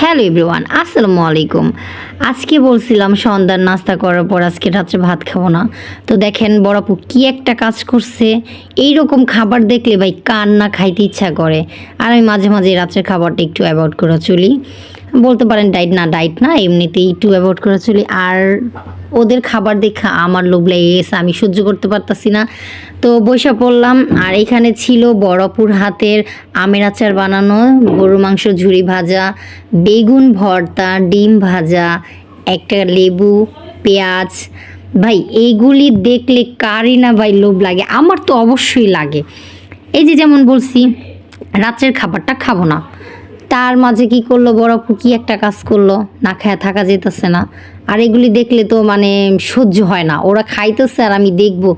Hello everyone, আসসালামু আলাইকুম। আজকে বলছিলাম সন্ধ্যার নাস্তা করার পর আজকে রাত্রে ভাত খাবো না। তো দেখেন বড় আপু কী একটা কাজ করছে। এই রকম খাবার দেখলে ভাই কার না খাইতে ইচ্ছা করে। আর আমি মাঝে মাঝে রাত্রের খাবারটা একটু অ্যাভয়েড করে চলি। বলতে পারেন ডাইট না, এমনিতেই একটু অ্যাভয়েড করে চলি। আর ওদের খাবার দেখা আমার লোভ লেগে গেছে, আমি সহ্য করতে পারতাছি না। তো বইসা পড়লাম। আর এখানে ছিল বড়পুর হাতের আমের আচার বানানো, গরুর মাংস ঝুরি ভাজা, বেগুন ভর্তা, ডিম ভাজা, একটা লেবু, পেঁয়াজ। ভাই এইগুলি দেখলে কারই না ভাই লোভ লাগে, আমার তো অবশ্যই লাগে। এই যে যেমন বলছি রাত্রের খাবারটা খাবো না, তার মাঝে কি করলো বড় আপু, কি একটা কাজ করলো, না খায়া থাকা যেতেছে না। আর এগুলি দেখলে তো মানে সহ্য হয় না, ওরা খাইতেছে আর আমি দেখবো,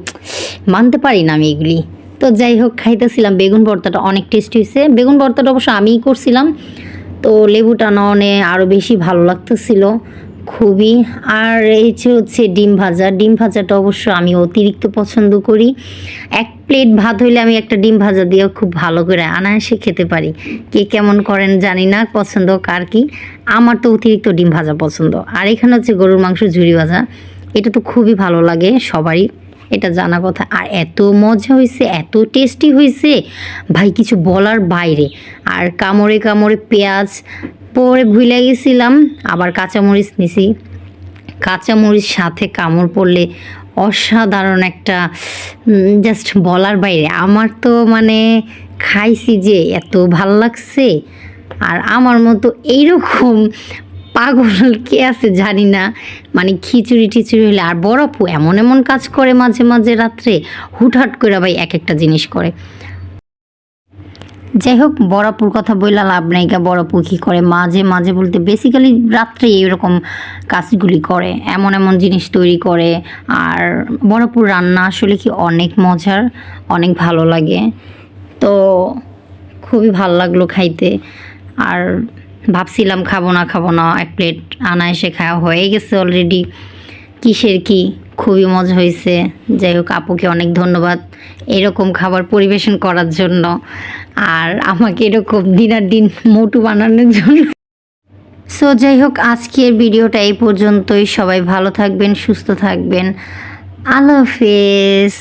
মানতে পারি না আমি এগুলি। তো যাই হোক খাইতেছিলাম, বেগুন ভর্তাটা অনেক টেস্টি হয়েছে। বেগুন ভর্তাটা অবশ্য আমিই করছিলাম, তো লেবুটা ননে আরও বেশি ভালো লাগতেছিল খুবই। আর এই যে হচ্ছে ডিম ভাজা, ডিম ভাজাটা অবশ্য আমি অতিরিক্ত পছন্দ করি। এক প্লেট ভাত হইলে আমি একটা ডিম ভাজা দিয়েও খুব ভালো করে অনায়াসে খেতে পারি। কে কেমন করেন জানি না, পছন্দ কার কি। আমার তো অতিরিক্ত ডিম ভাজা পছন্দ। আর এখানে হচ্ছে গরুর মাংস ঝুরি ভাজা, এটা তো খুবই ভালো লাগে সবারই, এটা জানা কথা। আর এত মজা হয়েছে, এত টেস্টি হয়েছে ভাই, কিছু বলার বাইরে। আর কামড়ে কামড়ে পেঁয়াজ পরে ভুলে গেছিলাম, আবার কাঁচামরিচ নিছি। কাঁচামরিচ সাথে কামড় পড়লে অসাধারণ একটা, জাস্ট বলার বাইরে। আমার তো মানে খাইছি যে এত ভাল লাগছে। আর আমার মতো এইরকম পাগল কে আছে জানি না, মানে খিচুড়ি টিচুড়ি হলে। আর বড় আপু এমন এমন কাজ করে মাঝে মাঝে রাত্রে, হুটহাট করে ভাই এক একটা জিনিস করে। যাই হোক বড়াপুর কথা বললা লাভ নাই, বড়াপু কী করে মাঝে মাঝে বলতে বেসিক্যালি রাত্রে এরকম কাজগুলি করে, এমন এমন জিনিস তৈরি করে। আর বড়াপুর রান্না আসলে কি অনেক মজার, অনেক ভালো লাগে। তো খুবই ভালো লাগলো খাইতে। আর ভাবছিলাম খাবো না, এক প্লেট আনায়াসে খাওয়া হয়ে গেছে অলরেডি। কিসের কি, খুবই মজা হয়েছে। যাই হোক আপুকে অনেক ধন্যবাদ এরকম খাবার পরিবেশন করার জন্য, আর আমাকে এরকম দিনার দিন মোটু বানানোর জন্য। সো যাই হোক আজকের ভিডিওটা এই পর্যন্তই। সবাই ভালো থাকবেন, সুস্থ থাকবেন। আল্লাহ হাফেজ।